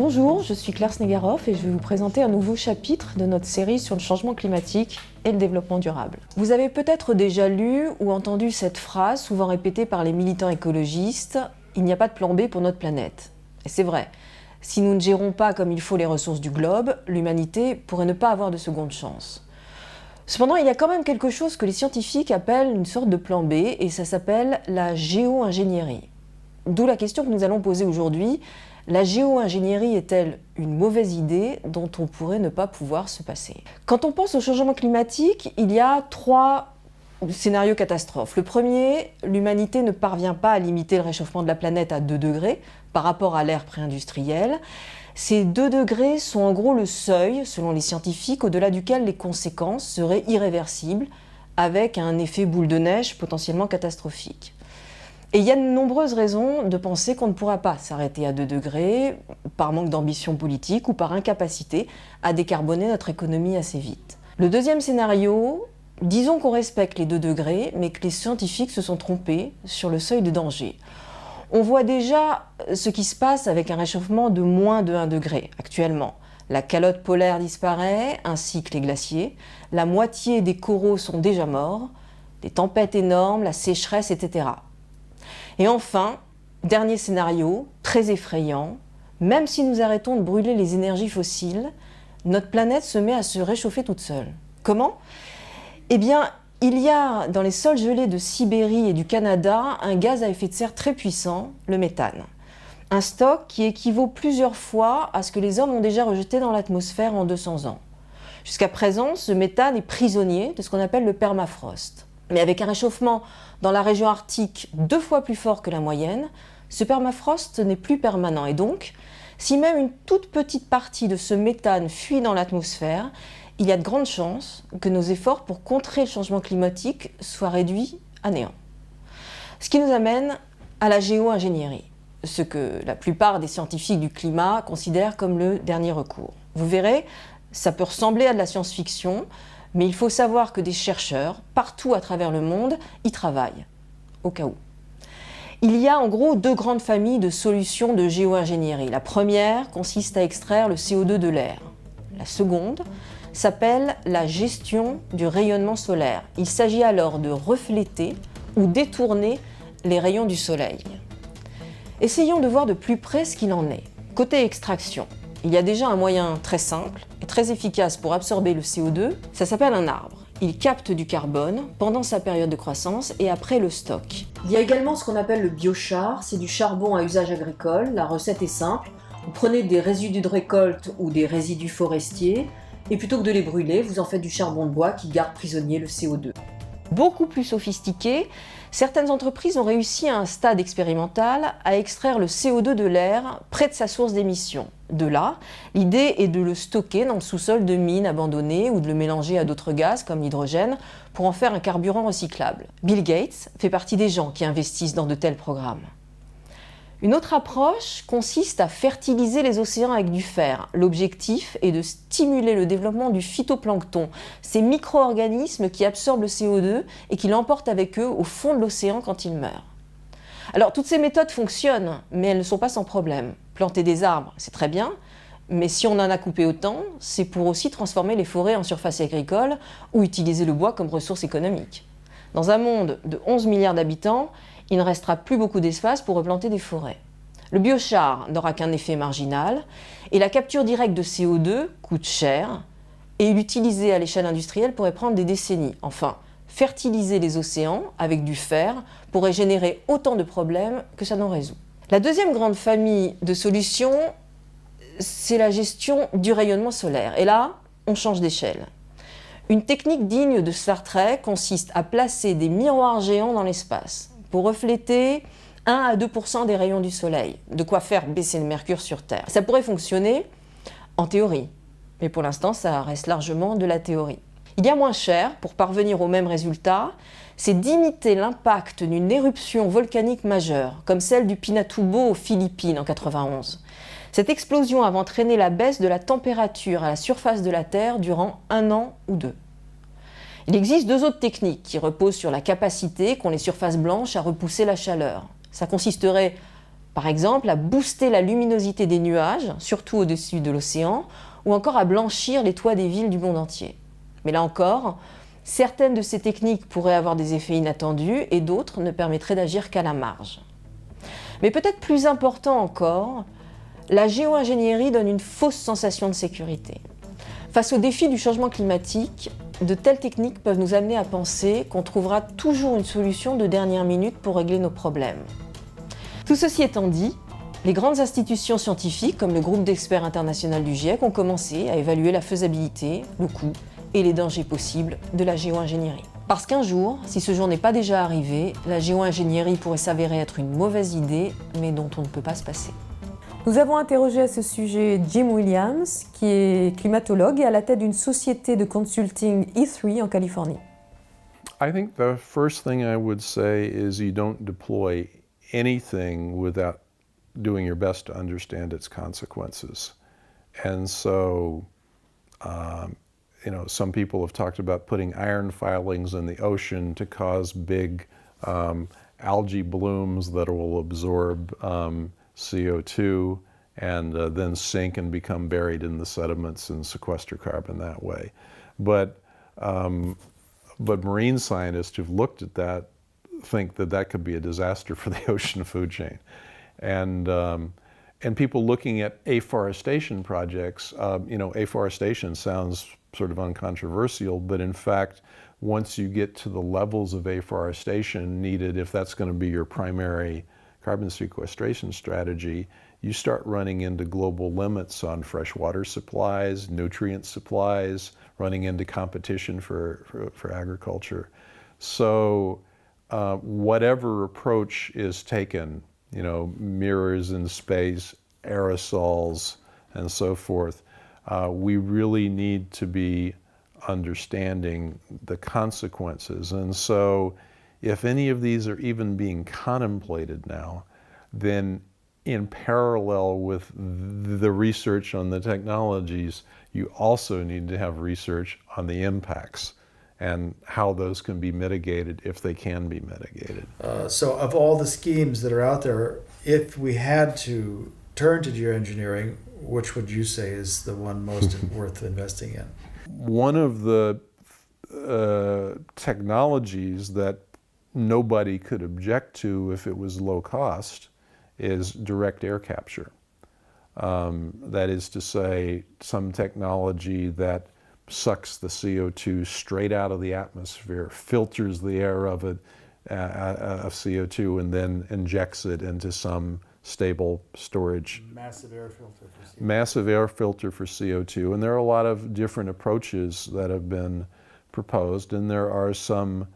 Bonjour, je suis Claire Snegaroff et je vais vous présenter un nouveau chapitre de notre série sur le changement climatique et le développement durable. Vous avez peut-être déjà lu ou entendu cette phrase souvent répétée par les militants écologistes « Il n'y a pas de plan B pour notre planète ». Et c'est vrai, si nous ne gérons pas comme il faut les ressources du globe, l'humanité pourrait ne pas avoir de seconde chance. Cependant, il y a quand même quelque chose que les scientifiques appellent une sorte de plan B et ça s'appelle la géo-ingénierie. D'où la question que nous allons poser aujourd'hui. La géo-ingénierie est-elle une mauvaise idée dont on pourrait ne pas pouvoir se passer? Quand on pense au changement climatique, il y a 3 scénarios catastrophes. Le premier, l'humanité ne parvient pas à limiter le réchauffement de la planète à 2 degrés par rapport à l'ère pré-industrielle. Ces 2 degrés sont en gros le seuil, selon les scientifiques, au-delà duquel les conséquences seraient irréversibles, avec un effet boule de neige potentiellement catastrophique. Et il y a de nombreuses raisons de penser qu'on ne pourra pas s'arrêter à 2 degrés, par manque d'ambition politique ou par incapacité à décarboner notre économie assez vite. Le deuxième scénario, disons qu'on respecte les 2 degrés, mais que les scientifiques se sont trompés sur le seuil de danger. On voit déjà ce qui se passe avec un réchauffement de moins de 1 degré actuellement. La calotte polaire disparaît, ainsi que les glaciers. La moitié des coraux sont déjà morts, des tempêtes énormes, la sécheresse, etc. Et enfin, dernier scénario, très effrayant, même si nous arrêtons de brûler les énergies fossiles, notre planète se met à se réchauffer toute seule. Comment? Eh bien, il y a dans les sols gelés de Sibérie et du Canada un gaz à effet de serre très puissant, le méthane. Un stock qui équivaut plusieurs fois à ce que les hommes ont déjà rejeté dans l'atmosphère en 200 ans. Jusqu'à présent, ce méthane est prisonnier de ce qu'on appelle le permafrost. Mais avec un réchauffement dans la région arctique 2 fois plus fort que la moyenne, ce permafrost n'est plus permanent. Et donc, si même une toute petite partie de ce méthane fuit dans l'atmosphère, il y a de grandes chances que nos efforts pour contrer le changement climatique soient réduits à néant. Ce qui nous amène à la géo-ingénierie, ce que la plupart des scientifiques du climat considèrent comme le dernier recours. Vous verrez, ça peut ressembler à de la science-fiction, mais il faut savoir que des chercheurs, partout à travers le monde, y travaillent, au cas où. Il y a en gros 2 grandes familles de solutions de géo-ingénierie. La première consiste à extraire le CO2 de l'air. La seconde s'appelle la gestion du rayonnement solaire. Il s'agit alors de refléter ou détourner les rayons du soleil. Essayons de voir de plus près ce qu'il en est. Côté extraction, il y a déjà un moyen très simple et très efficace pour absorber le CO2, ça s'appelle un arbre. Il capte du carbone pendant sa période de croissance et après le stocke. Il y a également ce qu'on appelle le biochar, c'est du charbon à usage agricole. La recette est simple, vous prenez des résidus de récolte ou des résidus forestiers et plutôt que de les brûler, vous en faites du charbon de bois qui garde prisonnier le CO2. Beaucoup plus sophistiqué, certaines entreprises ont réussi à un stade expérimental à extraire le CO2 de l'air près de sa source d'émission. De là, l'idée est de le stocker dans le sous-sol de mines abandonnées ou de le mélanger à d'autres gaz comme l'hydrogène pour en faire un carburant recyclable. Bill Gates fait partie des gens qui investissent dans de tels programmes. Une autre approche consiste à fertiliser les océans avec du fer. L'objectif est de stimuler le développement du phytoplancton, ces micro-organismes qui absorbent le CO2 et qui l'emportent avec eux au fond de l'océan quand ils meurent. Alors toutes ces méthodes fonctionnent, mais elles ne sont pas sans problème. Planter des arbres, c'est très bien, mais si on en a coupé autant, c'est pour aussi transformer les forêts en surface agricole ou utiliser le bois comme ressource économique. Dans un monde de 11 milliards d'habitants, il ne restera plus beaucoup d'espace pour replanter des forêts. Le biochar n'aura qu'un effet marginal et la capture directe de CO2 coûte cher et l'utiliser à l'échelle industrielle pourrait prendre des décennies. Enfin, fertiliser les océans avec du fer pourrait générer autant de problèmes que ça n'en résout. La deuxième grande famille de solutions, c'est la gestion du rayonnement solaire. Et là, on change d'échelle. Une technique digne de Star Trek consiste à placer des miroirs géants dans l'espace pour refléter 1 à 2% des rayons du soleil, de quoi faire baisser le mercure sur Terre. Ça pourrait fonctionner en théorie, mais pour l'instant ça reste largement de la théorie. Il y a moins cher pour parvenir au même résultat, c'est d'imiter l'impact d'une éruption volcanique majeure, comme celle du Pinatubo aux Philippines en 91. Cette explosion a entraîné la baisse de la température à la surface de la Terre durant 1 an ou 2. Il existe 2 autres techniques qui reposent sur la capacité qu'ont les surfaces blanches à repousser la chaleur. Ça consisterait Par exemple, à booster la luminosité des nuages, surtout au-dessus de l'océan, ou encore à blanchir les toits des villes du monde entier. Mais là encore, certaines de ces techniques pourraient avoir des effets inattendus et d'autres ne permettraient d'agir qu'à la marge. Mais peut-être plus important encore, la géo-ingénierie donne une fausse sensation de sécurité. Face au défi du changement climatique, de telles techniques peuvent nous amener à penser qu'on trouvera toujours une solution de dernière minute pour régler nos problèmes. Tout ceci étant dit, les grandes institutions scientifiques, comme le groupe d'experts international du GIEC, ont commencé à évaluer la faisabilité, le coût et les dangers possibles de la géo-ingénierie. Parce qu'un jour, si ce jour n'est pas déjà arrivé, la géo-ingénierie pourrait s'avérer être une mauvaise idée, mais dont on ne peut pas se passer. Nous avons interrogé à ce sujet Jim Williams, qui est climatologue et à la tête d'une société de consulting E3 en Californie. I think the first thing I would say is you don't deploy anything without doing your best to understand its consequences. And so, some people have talked about putting iron filings in the ocean to cause big algae blooms that will absorb CO2 and then sink and become buried in the sediments and sequester carbon that way. But marine scientists who've looked at that think that could be a disaster for the ocean food chain. And people looking at afforestation projects, afforestation sounds sort of uncontroversial, but in fact, once you get to the levels of afforestation needed, if that's going to be your primary carbon sequestration strategy, you start running into global limits on fresh water supplies, nutrient supplies, running into competition for agriculture. So whatever approach is taken, mirrors in space, aerosols, and so forth, we really need to be understanding the consequences. And so if any of these are even being contemplated now, then in parallel with the research on the technologies, you also need to have research on the impacts and how those can be mitigated if they can be mitigated. So of all the schemes that are out there, if we had to turn to geoengineering, which would you say is the one most worth investing in? One of the technologies that nobody could object to if it was low cost is direct air capture. That is to say, some technology that sucks the CO2 straight out of the atmosphere, filters the air of CO2, and then injects it into some stable storage. Massive air filter for CO2. Massive air filter for CO2. And there are a lot of different approaches that have been proposed, and there are some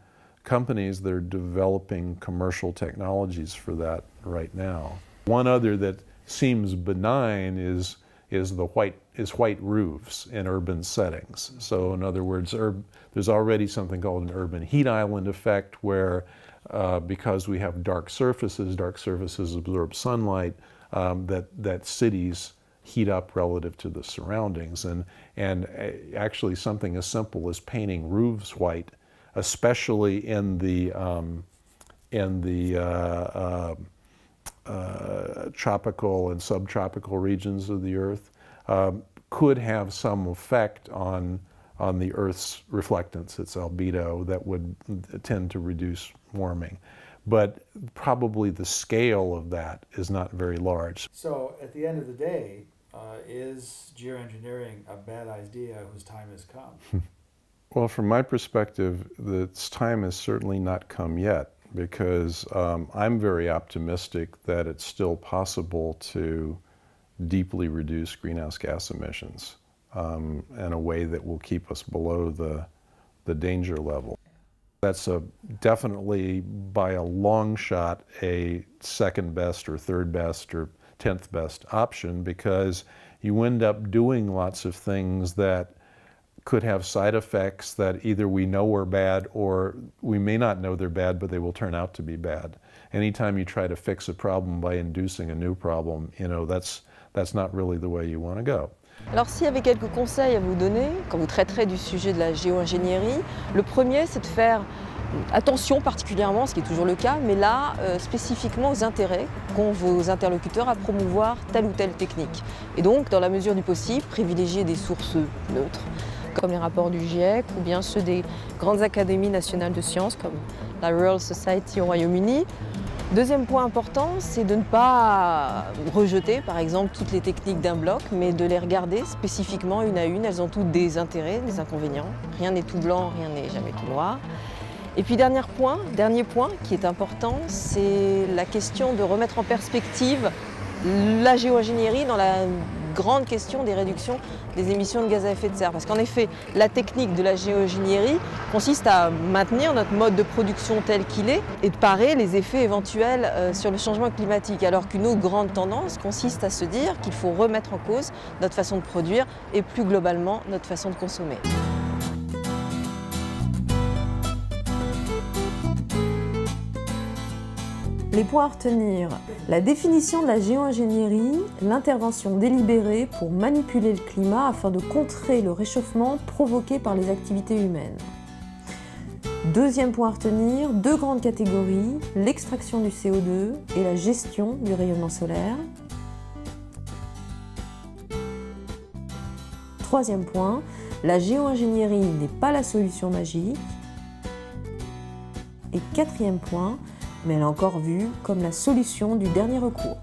companies that are developing commercial technologies for that right now. One other that seems benign is white roofs in urban settings. So in other words, there's already something called an urban heat island effect where because we have dark surfaces absorb sunlight, that cities heat up relative to the surroundings. And actually something as simple as painting roofs white, especially in the tropical and subtropical regions of the Earth, could have some effect on the Earth's reflectance, its albedo, that would tend to reduce warming. But probably the scale of that is not very large. So at the end of the day, is geoengineering a bad idea whose time has come? Well, from my perspective, its time has certainly not come yet, because I'm very optimistic that it's still possible to deeply reduce greenhouse gas emissions in a way that will keep us below the danger level. That's definitely by a long shot a second best or third best or 10th best option, because you end up doing lots of things that could have side effects that either we know are bad or we may not know they're bad, but they will turn out to be bad. Anytime you try to fix a problem by inducing a new problem, that's not really the way you want to go. Alors s'il y avait quelques conseils à vous donner quand vous traiterez du sujet de la géo-ingénierie, le premier c'est de faire attention particulièrement, ce qui est toujours le cas, mais là spécifiquement aux intérêts qu'ont vos interlocuteurs à promouvoir telle ou telle technique. Et donc, dans la mesure du possible, privilégier des sources neutres, comme les rapports du GIEC ou bien ceux des grandes académies nationales de sciences, comme la Royal Society au Royaume-Uni. Deuxième point important, c'est de ne pas rejeter, par exemple, toutes les techniques d'un bloc, mais de les regarder spécifiquement une à une. Elles ont toutes des intérêts, des inconvénients. Rien n'est tout blanc, rien n'est jamais tout noir. Et puis dernier point qui est important, c'est la question de remettre en perspective la géo-ingénierie dans la grande question des réductions des émissions de gaz à effet de serre. Parce qu'en effet, la technique de la géo-ingénierie consiste à maintenir notre mode de production tel qu'il est et de parer les effets éventuels sur le changement climatique. Alors qu'une autre grande tendance consiste à se dire qu'il faut remettre en cause notre façon de produire et plus globalement notre façon de consommer. Les points à retenir, la définition de la géo-ingénierie, l'intervention délibérée pour manipuler le climat afin de contrer le réchauffement provoqué par les activités humaines. Deuxième point à retenir, deux grandes catégories, l'extraction du CO2 et la gestion du rayonnement solaire. Troisième point, la géo-ingénierie n'est pas la solution magique. Et quatrième point, mais elle est encore vue comme la solution du dernier recours.